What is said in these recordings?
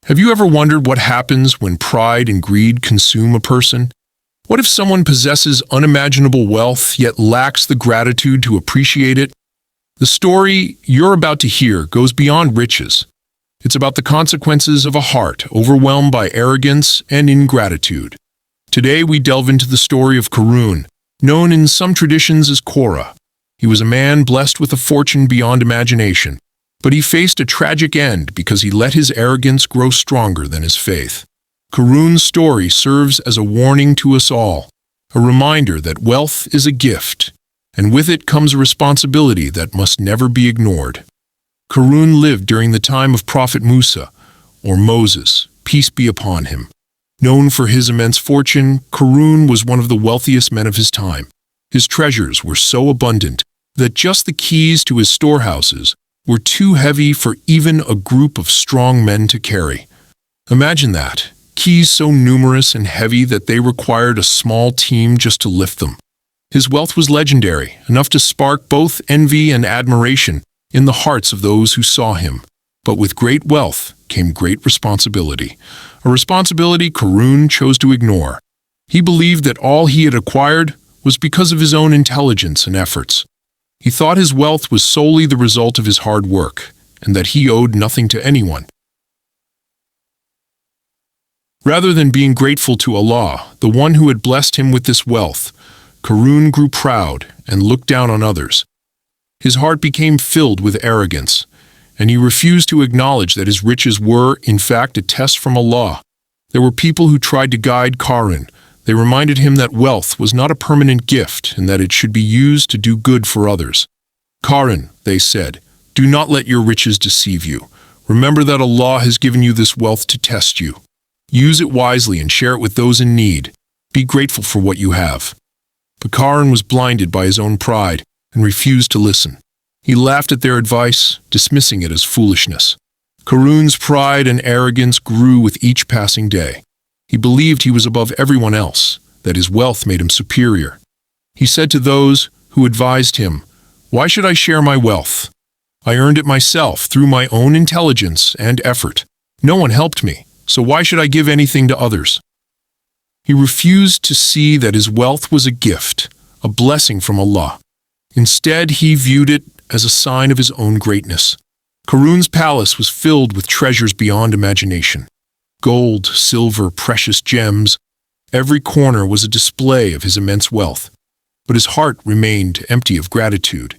Have you ever wondered what happens when pride and greed consume a person? What if someone possesses unimaginable wealth yet lacks the gratitude to appreciate it? The story you're about to hear goes beyond riches. It's about the consequences of a heart overwhelmed by arrogance and ingratitude. Today we delve into the story of Karun, known in some traditions as Korah. He was a man blessed with a fortune beyond imagination, but he faced a tragic end because he let his arrogance grow stronger than his faith. Karun's story serves as a warning to us all, a reminder that wealth is a gift, and with it comes a responsibility that must never be ignored. Karun lived during the time of Prophet Musa, or Moses, peace be upon him. Known for his immense fortune, Karun was one of the wealthiest men of his time. His treasures were so abundant that just the keys to his storehouses were too heavy for even a group of strong men to carry. Imagine that, keys so numerous and heavy that they required a small team just to lift them. His wealth was legendary, enough to spark both envy and admiration in the hearts of those who saw him. But with great wealth came great responsibility, a responsibility Karun chose to ignore. He believed that all he had acquired was because of his own intelligence and efforts. He thought his wealth was solely the result of his hard work, and that he owed nothing to anyone. Rather than being grateful to Allah, the one who had blessed him with this wealth, Karun grew proud and looked down on others. His heart became filled with arrogance, and he refused to acknowledge that his riches were, in fact, a test from Allah. There were people who tried to guide Karun. They reminded him that wealth was not a permanent gift and that it should be used to do good for others. Karun, they said, do not let your riches deceive you. Remember that Allah has given you this wealth to test you. Use it wisely and share it with those in need. Be grateful for what you have. But Karun was blinded by his own pride and refused to listen. He laughed at their advice, dismissing it as foolishness. Karun's pride and arrogance grew with each passing day. He believed he was above everyone else, that his wealth made him superior. He said to those who advised him, "Why should I share my wealth? I earned it myself through my own intelligence and effort. No one helped me, so why should I give anything to others?" He refused to see that his wealth was a gift, a blessing from Allah. Instead, he viewed it as a sign of his own greatness. Karun's palace was filled with treasures beyond imagination. Gold, silver, precious gems. Every corner was a display of his immense wealth. But his heart remained empty of gratitude.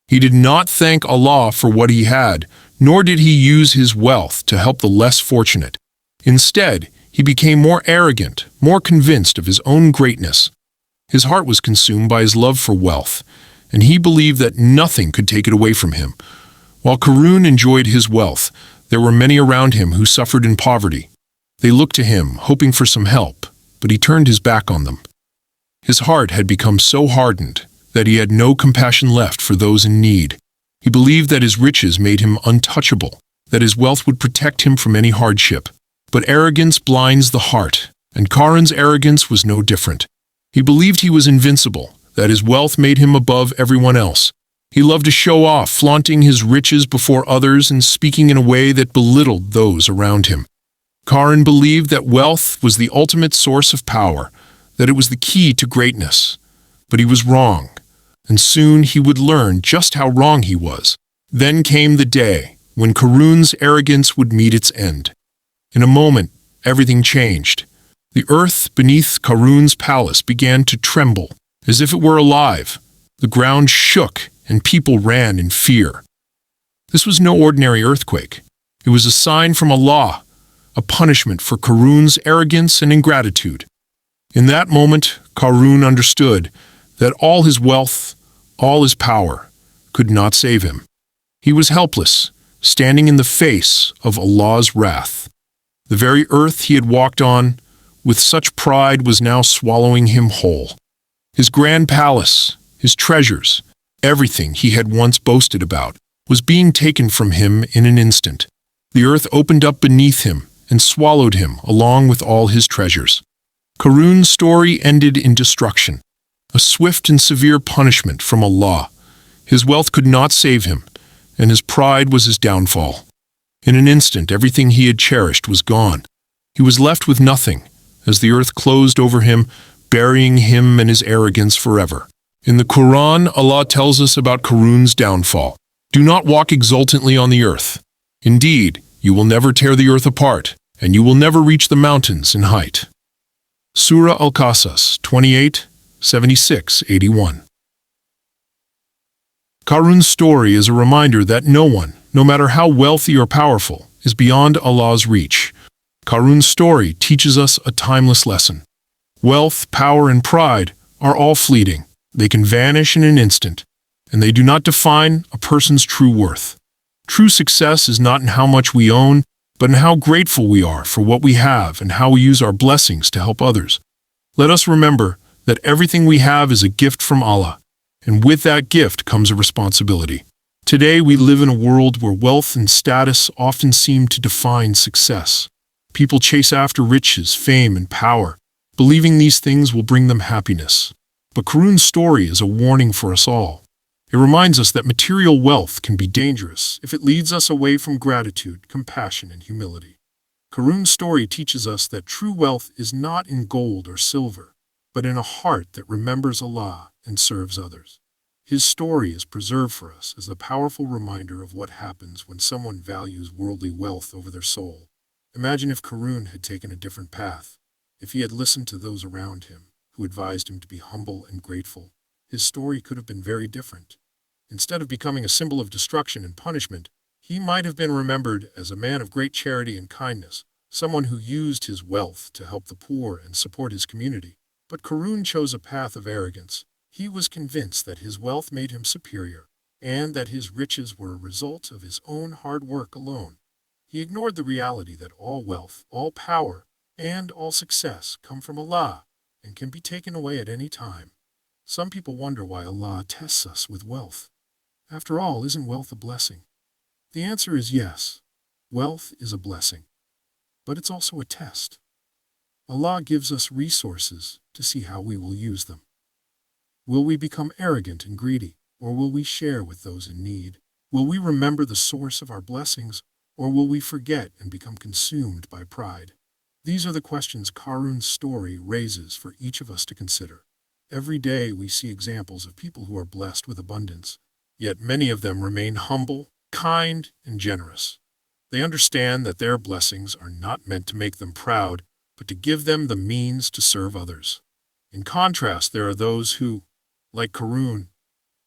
He did not thank Allah for what he had, nor did he use his wealth to help the less fortunate. Instead, he became more arrogant, more convinced of his own greatness. His heart was consumed by his love for wealth, and he believed that nothing could take it away from him. While Karun enjoyed his wealth, there were many around him who suffered in poverty. They looked to him, hoping for some help, but he turned his back on them. His heart had become so hardened that he had no compassion left for those in need. He believed that his riches made him untouchable, that his wealth would protect him from any hardship. But arrogance blinds the heart, and Karun's arrogance was no different. He believed he was invincible, that his wealth made him above everyone else. He loved to show off, flaunting his riches before others and speaking in a way that belittled those around him. Karun believed that wealth was the ultimate source of power, that it was the key to greatness. But he was wrong, and soon he would learn just how wrong he was. Then came the day when Karun's arrogance would meet its end. In a moment, everything changed. The earth beneath Karun's palace began to tremble, as if it were alive. The ground shook, and people ran in fear. This was no ordinary earthquake. It was a sign from Allah, a punishment for Karun's arrogance and ingratitude. In that moment, Karun understood that all his wealth, all his power, could not save him. He was helpless, standing in the face of Allah's wrath. The very earth he had walked on with such pride was now swallowing him whole. His grand palace, his treasures, everything he had once boasted about, was being taken from him in an instant. The earth opened up beneath him and swallowed him along with all his treasures. Karun's story ended in destruction, a swift and severe punishment from Allah. His wealth could not save him, and his pride was his downfall. In an instant, everything he had cherished was gone. He was left with nothing, as the earth closed over him, burying him and his arrogance forever. In the Quran, Allah tells us about Karun's downfall. Do not walk exultantly on the earth. Indeed, you will never tear the earth apart, and you will never reach the mountains in height. Surah Al-Qasas 28, 76, 81. Karun's story is a reminder that no one, no matter how wealthy or powerful, is beyond Allah's reach. Karun's story teaches us a timeless lesson. Wealth, power, and pride are all fleeting. They can vanish in an instant, and they do not define a person's true worth. True success is not in how much we own, but in how grateful we are for what we have and how we use our blessings to help others. Let us remember that everything we have is a gift from Allah, and with that gift comes a responsibility. Today we live in a world where wealth and status often seem to define success. People chase after riches, fame, and power, believing these things will bring them happiness. But Karun's story is a warning for us all. It reminds us that material wealth can be dangerous if it leads us away from gratitude, compassion, and humility. Karun's story teaches us that true wealth is not in gold or silver, but in a heart that remembers Allah and serves others. His story is preserved for us as a powerful reminder of what happens when someone values worldly wealth over their soul. Imagine if Karun had taken a different path, if he had listened to those around him, who advised him to be humble and grateful. His story could have been very different. Instead of becoming a symbol of destruction and punishment, he might have been remembered as a man of great charity and kindness, someone who used his wealth to help the poor and support his community. But Karun chose a path of arrogance. He was convinced that his wealth made him superior, and that his riches were a result of his own hard work alone. He ignored the reality that all wealth, all power, and all success come from Allah, and can be taken away at any time. Some people wonder why Allah tests us with wealth. After all, isn't wealth a blessing? The answer is yes. Wealth is a blessing. But it's also a test. Allah gives us resources to see how we will use them. Will we become arrogant and greedy, or will we share with those in need? Will we remember the source of our blessings, or will we forget and become consumed by pride? These are the questions Karun's story raises for each of us to consider. Every day we see examples of people who are blessed with abundance, yet many of them remain humble, kind, and generous. They understand that their blessings are not meant to make them proud, but to give them the means to serve others. In contrast, there are those who, like Karun,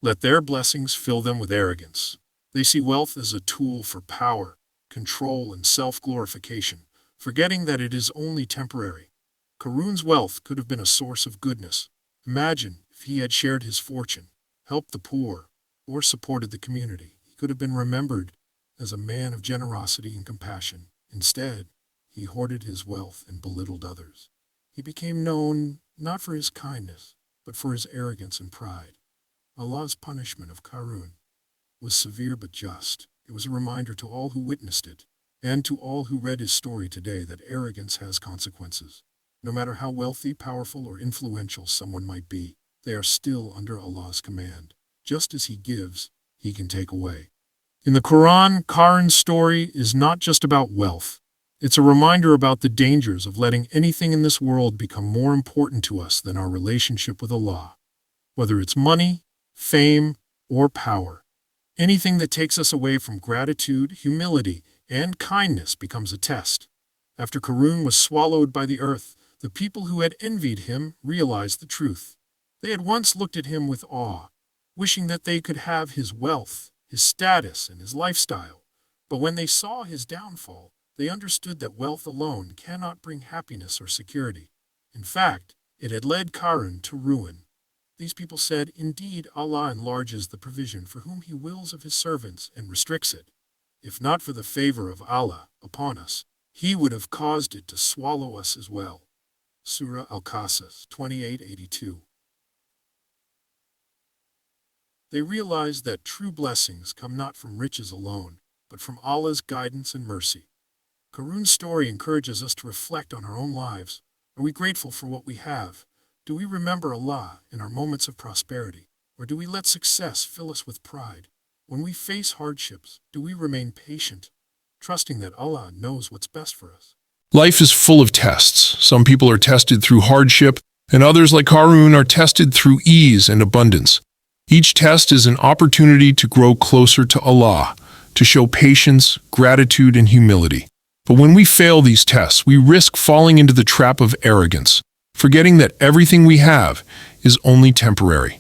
let their blessings fill them with arrogance. They see wealth as a tool for power, control, and self-glorification, forgetting that it is only temporary. Karun's wealth could have been a source of goodness. Imagine if he had shared his fortune, helped the poor, or supported the community. He could have been remembered as a man of generosity and compassion. Instead, he hoarded his wealth and belittled others. He became known not for his kindness, but for his arrogance and pride. Allah's punishment of Karun was severe but just. It was a reminder to all who witnessed it, and to all who read his story today, that arrogance has consequences. No matter how wealthy, powerful, or influential someone might be, they are still under Allah's command. Just as he gives, he can take away. In the Quran, Karun's story is not just about wealth. It's a reminder about the dangers of letting anything in this world become more important to us than our relationship with Allah. Whether it's money, fame, or power, anything that takes us away from gratitude, humility, and kindness becomes a test. After Karun was swallowed by the earth, the people who had envied him realized the truth. They had once looked at him with awe, wishing that they could have his wealth, his status, and his lifestyle. But when they saw his downfall, they understood that wealth alone cannot bring happiness or security. In fact, it had led Karun to ruin. These people said, "Indeed, Allah enlarges the provision for whom he wills of his servants and restricts it. If not for the favor of Allah upon us, he would have caused it to swallow us as well." Surah Al-Qasas 28:82. They realized that true blessings come not from riches alone, but from Allah's guidance and mercy. Karun's story encourages us to reflect on our own lives. Are we grateful for what we have? Do we remember Allah in our moments of prosperity? Or do we let success fill us with pride? When we face hardships, do we remain patient, trusting that Allah knows what's best for us. Life is full of tests. Some people are tested through hardship, and others, like Karun, are tested through ease and abundance. Each test is an opportunity to grow closer to Allah, to show patience, gratitude, and humility. But when we fail these tests, we risk falling into the trap of arrogance, forgetting that everything we have is only temporary.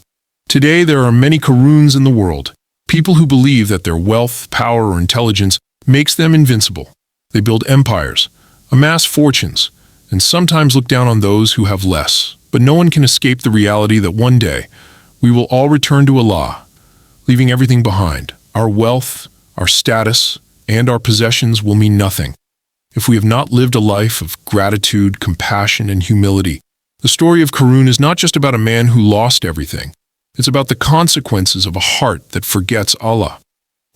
Today, there are many Karuns in the world, people who believe that their wealth, power, or intelligence makes them invincible. They build empires, amass fortunes, and sometimes look down on those who have less. But no one can escape the reality that one day we will all return to Allah, leaving everything behind. Our wealth, our status, and our possessions will mean nothing if we have not lived a life of gratitude, compassion, and humility. The story of Karun is not just about a man who lost everything. It's about the consequences of a heart that forgets Allah.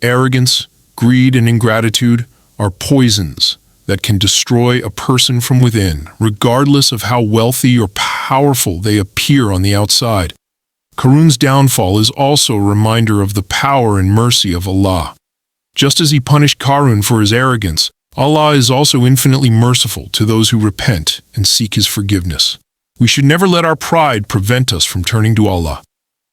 Arrogance, greed, and ingratitude are poisons that can destroy a person from within, regardless of how wealthy or powerful they appear on the outside. Karun's downfall is also a reminder of the power and mercy of Allah. Just as he punished Karun for his arrogance, Allah is also infinitely merciful to those who repent and seek His forgiveness. We should never let our pride prevent us from turning to Allah.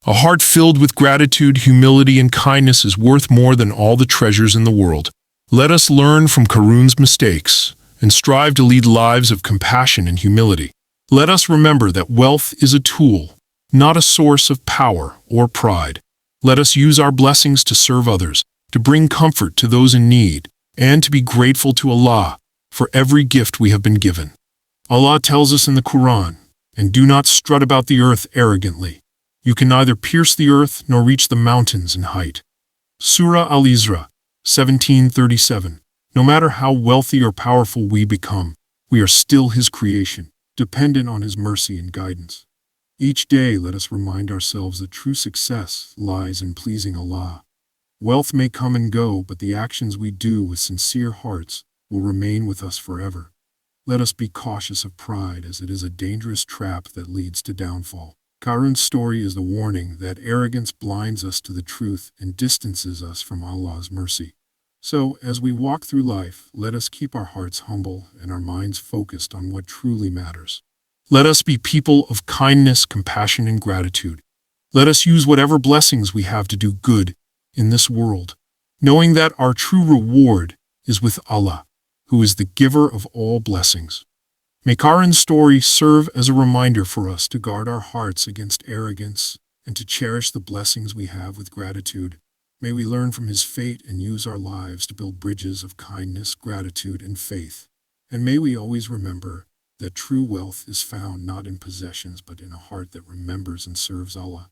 A heart filled with gratitude, humility, and kindness is worth more than all the treasures in the world. Let us learn from Karun's mistakes and strive to lead lives of compassion and humility. Let us remember that wealth is a tool, not a source of power or pride. Let us use our blessings to serve others, to bring comfort to those in need, and to be grateful to Allah for every gift we have been given. Allah tells us in the Quran, "And do not strut about the earth arrogantly. You can neither pierce the earth nor reach the mountains in height." Surah Al-Isra 17:37. No matter how wealthy or powerful we become, we are still His creation, dependent on His mercy and guidance. Each day, let us remind ourselves that true success lies in pleasing Allah. Wealth may come and go, but the actions we do with sincere hearts will remain with us forever. Let us be cautious of pride, as it is a dangerous trap that leads to downfall. Karun's story is the warning that arrogance blinds us to the truth and distances us from Allah's mercy. So, as we walk through life, let us keep our hearts humble and our minds focused on what truly matters. Let us be people of kindness, compassion, and gratitude. Let us use whatever blessings we have to do good in this world, knowing that our true reward is with Allah, who is the giver of all blessings. May Karun's story serve as a reminder for us to guard our hearts against arrogance and to cherish the blessings we have with gratitude. May we learn from his fate and use our lives to build bridges of kindness, gratitude, and faith. And may we always remember that true wealth is found not in possessions but in a heart that remembers and serves Allah.